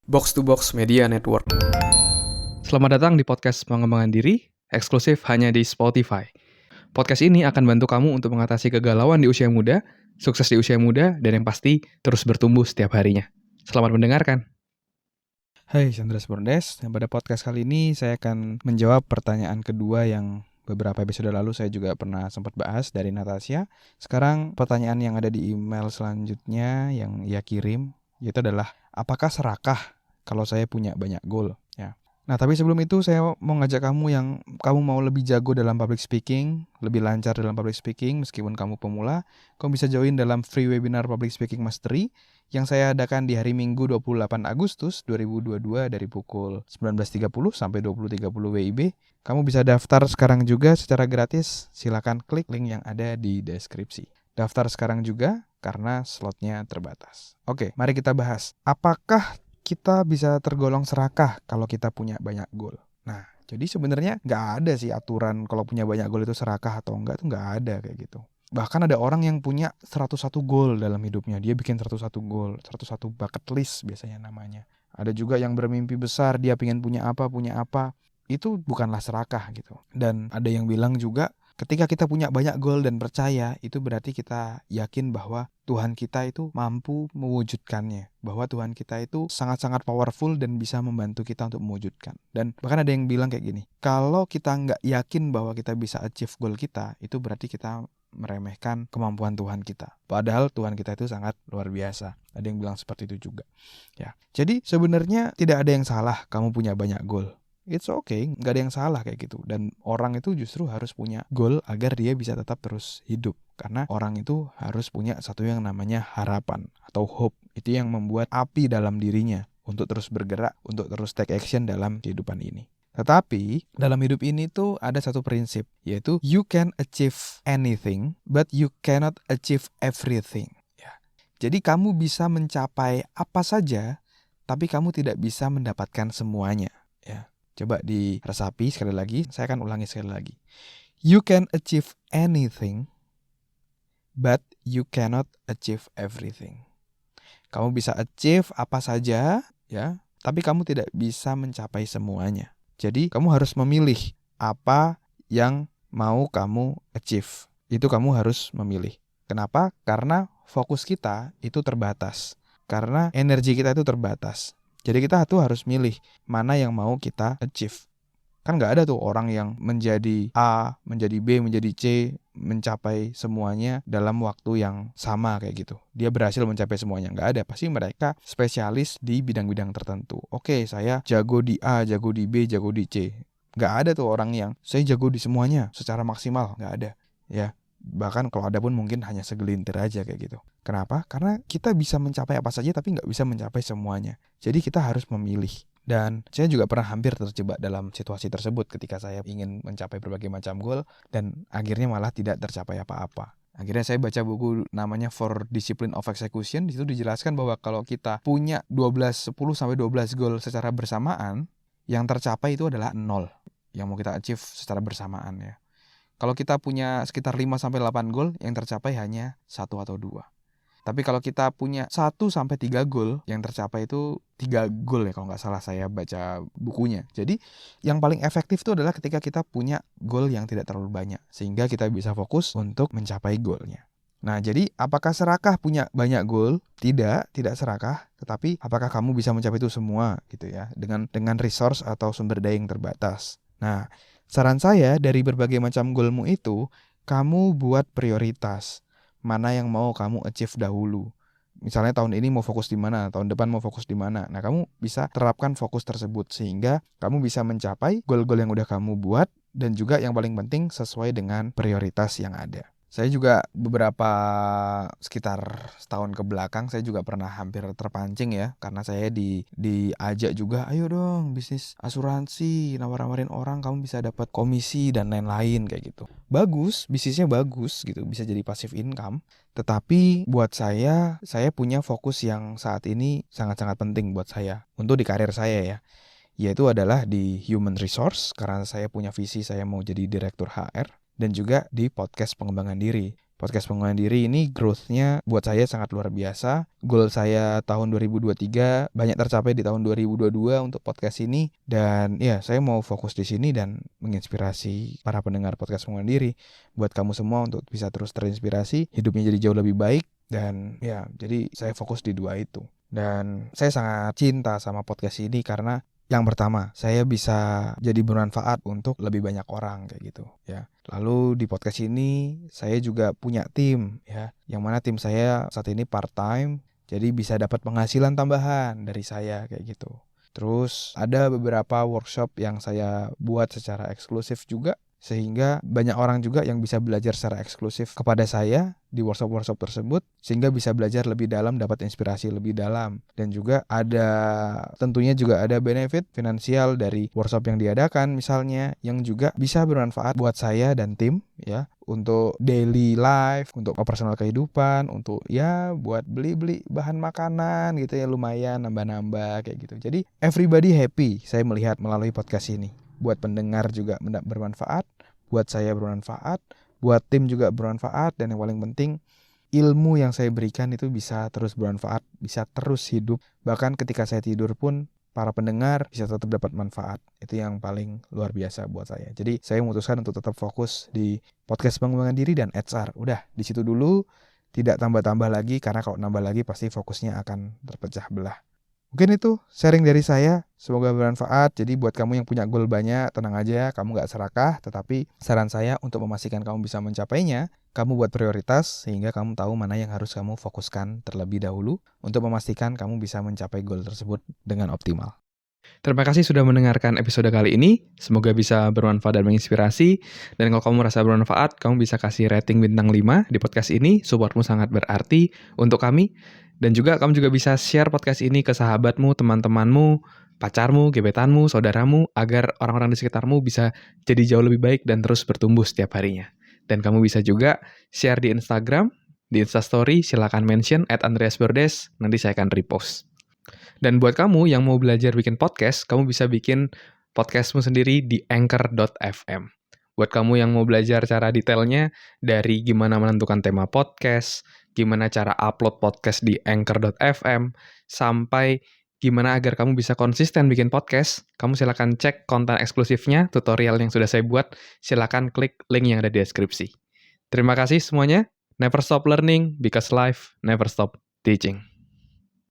Box to Box Media Network. Selamat datang di podcast pengembangan diri, eksklusif hanya di Spotify. Podcast ini akan bantu kamu untuk mengatasi kegalauan di usia muda, sukses di usia muda, dan yang pasti terus bertumbuh setiap harinya. Selamat mendengarkan. Hai, Chandra Bordes. Pada podcast kali ini saya akan menjawab pertanyaan kedua yang beberapa episode lalu saya juga pernah sempat bahas dari Natasha. Sekarang pertanyaan yang ada di email selanjutnya yang ia kirim yaitu adalah, apakah serakah kalau saya punya banyak goal? Ya. Nah, tapi sebelum itu saya mau ngajak kamu yang kamu mau lebih jago dalam public speaking, lebih lancar dalam public speaking meskipun kamu pemula, kamu bisa join dalam free webinar Public Speaking Mastery yang saya adakan di hari Minggu 28 Agustus 2022 dari pukul 19.30 sampai 20.30 WIB. Kamu bisa daftar sekarang juga secara gratis. Silakan klik link yang ada di deskripsi. Daftar sekarang juga karena slotnya terbatas. Oke, mari kita bahas. Apakah kita bisa tergolong serakah kalau kita punya banyak goal? Nah, jadi sebenarnya nggak ada sih aturan kalau punya banyak goal itu serakah atau enggak, itu nggak ada kayak gitu. Bahkan ada orang yang punya 101 goal dalam hidupnya. Dia bikin 101 goal, 101 bucket list biasanya namanya. Ada juga yang bermimpi besar, dia pengen punya apa. Itu bukanlah serakah gitu. Dan ada yang bilang juga, ketika kita punya banyak goal dan percaya, itu berarti kita yakin bahwa Tuhan kita itu mampu mewujudkannya. Bahwa Tuhan kita itu sangat-sangat powerful dan bisa membantu kita untuk mewujudkan. Dan bahkan ada yang bilang kayak gini, kalau kita nggak yakin bahwa kita bisa achieve goal kita, itu berarti kita meremehkan kemampuan Tuhan kita. Padahal Tuhan kita itu sangat luar biasa. Ada yang bilang seperti itu juga. Ya. Jadi sebenarnya tidak ada yang salah kamu punya banyak goal. It's okay, nggak ada yang salah kayak gitu. Dan orang itu justru harus punya goal agar dia bisa tetap terus hidup. Karena orang itu harus punya satu yang namanya harapan atau hope. Itu yang membuat api dalam dirinya untuk terus bergerak, untuk terus take action dalam kehidupan ini. Tetapi dalam hidup ini tuh ada satu prinsip, yaitu you can achieve anything, but you cannot achieve everything. Ya. Jadi kamu bisa mencapai apa saja, tapi kamu tidak bisa mendapatkan semuanya. Ya. Coba diresapi sekali lagi, saya akan ulangi sekali lagi. You can achieve anything, but you cannot achieve everything. Kamu bisa achieve apa saja, ya, tapi kamu tidak bisa mencapai semuanya. Jadi kamu harus memilih apa yang mau kamu achieve. Itu kamu harus memilih. Kenapa? Karena fokus kita itu terbatas. Karena energi kita itu terbatas. Jadi kita tuh harus milih mana yang mau kita achieve. Kan nggak ada tuh orang yang menjadi A, menjadi B, menjadi C, mencapai semuanya dalam waktu yang sama kayak gitu. Dia berhasil mencapai semuanya. Nggak ada. Pasti mereka spesialis di bidang-bidang tertentu. Oke, saya jago di A, jago di B, jago di C. Nggak ada tuh orang yang saya jago di semuanya secara maksimal. Nggak ada. Ya. Bahkan kalau ada pun mungkin hanya segelintir aja kayak gitu. Kenapa? Karena kita bisa mencapai apa saja tapi nggak bisa mencapai semuanya. Jadi kita harus memilih. Dan saya juga pernah hampir terjebak dalam situasi tersebut ketika saya ingin mencapai berbagai macam goal dan akhirnya malah tidak tercapai apa-apa. Akhirnya saya baca buku namanya For Discipline of Execution. Di situ dijelaskan bahwa kalau kita punya 10 sampai 12 goal secara bersamaan, yang tercapai itu adalah 0 yang mau kita achieve secara bersamaan ya. Kalau kita punya sekitar 5 sampai 8 goal, yang tercapai hanya 1 atau 2. Tapi kalau kita punya 1 sampai 3 goal, yang tercapai itu 3 goal ya kalau nggak salah saya baca bukunya. Jadi yang paling efektif itu adalah ketika kita punya goal yang tidak terlalu banyak. Sehingga kita bisa fokus untuk mencapai goalnya. Nah, jadi apakah serakah punya banyak goal? Tidak serakah. Tetapi apakah kamu bisa mencapai itu semua gitu ya, dengan resource atau sumber daya yang terbatas. Nah, saran saya dari berbagai macam goalmu itu, kamu buat prioritas. Mana yang mau kamu achieve dahulu. Misalnya tahun ini mau fokus di mana, tahun depan mau fokus di mana. Nah, kamu bisa terapkan fokus tersebut sehingga kamu bisa mencapai goal-goal yang udah kamu buat dan juga yang paling penting sesuai dengan prioritas yang ada. Saya juga beberapa sekitar setahun ke belakang saya juga pernah hampir terpancing ya karena saya diajak juga, ayo dong bisnis asuransi, nawar-nawarin orang kamu bisa dapat komisi dan lain-lain kayak gitu. Bagus, bisnisnya bagus gitu, bisa jadi passive income. Tetapi buat saya punya fokus yang saat ini sangat-sangat penting buat saya untuk di karir saya ya. Yaitu adalah di human resource karena saya punya visi saya mau jadi direktur HR. Dan juga di podcast pengembangan diri. Podcast pengembangan diri ini growth-nya buat saya sangat luar biasa. Goal saya tahun 2023 banyak tercapai di tahun 2022 untuk podcast ini. Dan ya, saya mau fokus di sini dan menginspirasi para pendengar podcast pengembangan diri. Buat kamu semua untuk bisa terus terinspirasi, hidupnya jadi jauh lebih baik. Dan ya, jadi saya fokus di dua itu. Dan saya sangat cinta sama podcast ini karena yang pertama, saya bisa jadi bermanfaat untuk lebih banyak orang kayak gitu ya. Lalu di podcast ini saya juga punya tim ya, yang mana tim saya saat ini part time, jadi bisa dapat penghasilan tambahan dari saya kayak gitu. Terus ada beberapa workshop yang saya buat secara eksklusif juga, sehingga banyak orang juga yang bisa belajar secara eksklusif kepada saya di workshop-workshop tersebut, sehingga bisa belajar lebih dalam, dapat inspirasi lebih dalam. Dan juga tentunya juga ada benefit finansial dari workshop yang diadakan misalnya, yang juga bisa bermanfaat buat saya dan tim ya, untuk daily life, untuk operasional kehidupan, untuk ya buat beli-beli bahan makanan gitu ya, lumayan nambah-nambah kayak gitu. Jadi everybody happy saya melihat melalui podcast ini. Buat pendengar juga bermanfaat, buat saya bermanfaat, buat tim juga bermanfaat, dan yang paling penting ilmu yang saya berikan itu bisa terus bermanfaat, bisa terus hidup. Bahkan ketika saya tidur pun para pendengar bisa tetap dapat manfaat. Itu yang paling luar biasa buat saya. Jadi saya memutuskan untuk tetap fokus di podcast pengembangan diri dan HR. Udah di situ dulu, tidak tambah-tambah lagi, karena kalau nambah lagi pasti fokusnya akan terpecah belah. Mungkin itu sharing dari saya, semoga bermanfaat. Jadi buat kamu yang punya goal banyak, tenang aja, kamu gak serakah. Tetapi saran saya untuk memastikan kamu bisa mencapainya, kamu buat prioritas sehingga kamu tahu mana yang harus kamu fokuskan terlebih dahulu untuk memastikan kamu bisa mencapai goal tersebut dengan optimal. Terima kasih sudah mendengarkan episode kali ini. Semoga bisa bermanfaat dan menginspirasi. Dan kalau kamu merasa bermanfaat, kamu bisa kasih rating bintang 5 di podcast ini. Supportmu sangat berarti untuk kami. Dan juga kamu juga bisa share podcast ini ke sahabatmu, teman-temanmu, pacarmu, gebetanmu, saudaramu, agar orang-orang di sekitarmu bisa jadi jauh lebih baik dan terus bertumbuh setiap harinya. Dan kamu bisa juga share di Instagram, di Instastory, silakan mention @andreasbordes, nanti saya akan repost. Dan buat kamu yang mau belajar bikin podcast, kamu bisa bikin podcastmu sendiri di anchor.fm. Buat kamu yang mau belajar cara detailnya, dari gimana menentukan tema podcast, gimana cara upload podcast di anchor.fm, sampai gimana agar kamu bisa konsisten bikin podcast, kamu silakan cek konten eksklusifnya, tutorial yang sudah saya buat, silakan klik link yang ada di deskripsi. Terima kasih semuanya. Never stop learning, because life never stop teaching.